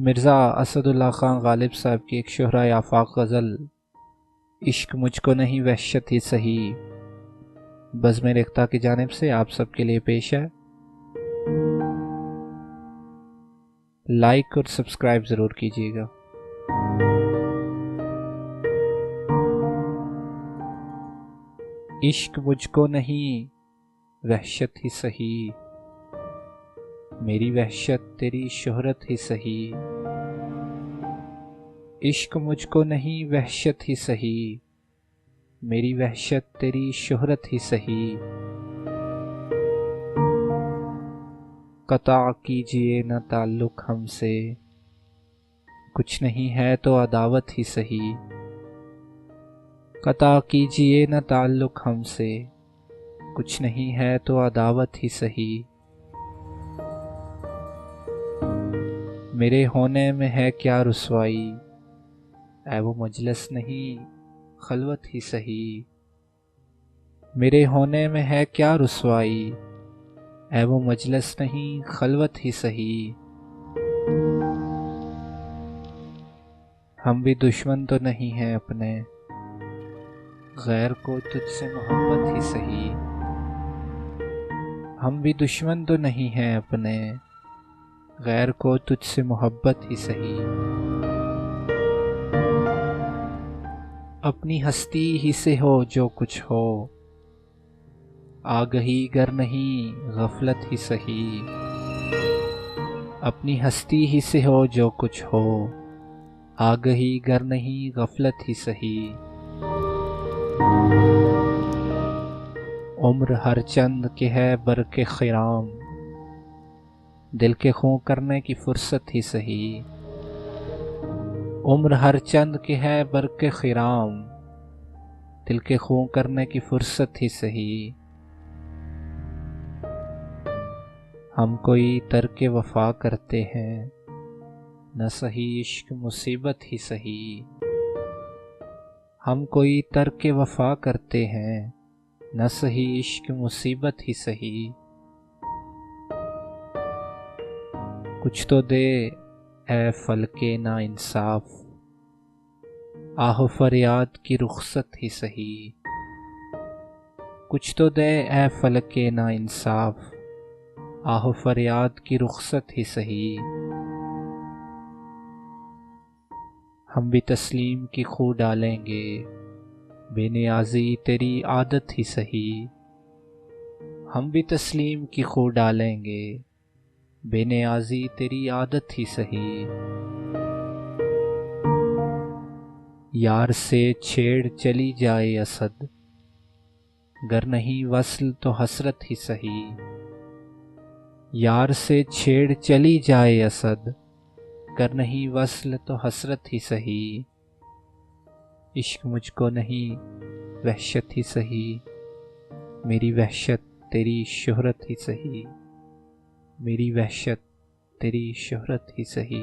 मिर्ज़ा असदुल्ला ख़ान ग़ालिब साहब की एक शोहराए आफ़ाक़ गज़ल इश्क मुझको नहीं वहशत ही सही बज़्म रेख्ता की जानिब से आप सबके लिए पेश है। लाइक और सब्सक्राइब ज़रूर कीजिएगा। इश्क मुझको नहीं वहशत ही सही, मेरी वहशत तेरी शोहरत ही सही। इश्क मुझको नहीं वहशत ही सही, मेरी वहशत तेरी शोहरत ही सही। कता कीजिए न ताल्लुक हमसे, कुछ नहीं है तो अदावत ही सही। कता कीजिए न ताल्लुक हमसे, कुछ नहीं है तो अदावत ही सही। मेरे होने में है क्या रुसवाई, ऐ वो मजलिस नहीं खलवत ही सही। मेरे होने में है क्या रुसवाई, ऐ वो मजलिस नहीं खलवत ही सही। हम भी दुश्मन तो नहीं हैं अपने, गैर को तुझसे मोहब्बत ही सही। हम भी दुश्मन तो नहीं हैं अपने, गैर को तुझसे मोहब्बत ही सही। अपनी हस्ती ही से हो जो कुछ हो, आगही गर नहीं गफलत ही सही। अपनी हस्ती ही से हो जो कुछ हो, आगही गर नहीं गफलत ही सही। उम्र हर चंद के है बरके खिराम, दिल के खूं करने की फुर्सत ही सही। उम्र हर चंद के है बरके खिराम, दिल के खूं करने की फुर्सत ही सही। हम कोई तर्क वफा करते हैं, न सही इश्क मुसीबत ही सही। हम कोई तर्क वफा करते हैं, न सही इश्क मुसीबत ही सही। कुछ तो दे ऐ फलके ना इंसाफ, आहो फरियाद की रुखसत ही सही। कुछ तो दे ऐ फलके ना इंसाफ, आहो फरियाद की रुखसत ही सही। हम भी तस्लीम की खू डालेंगे, बेनियाजी तेरी आदत ही सही। हम भी तस्लीम की खू डालेंगे, बेनियाजी तेरी आदत ही सही। यार से छेड़ चली जाए असद, गर नहीं वस्ल तो हसरत ही सही। यार से छेड़ चली जाए असद, गर नहीं वस्ल तो हसरत ही सही। इश्क मुझको नहीं वहशत ही सही, मेरी वहशत तेरी शोहरत ही सही। मेरी वहशत तेरी शोहरत ही सही।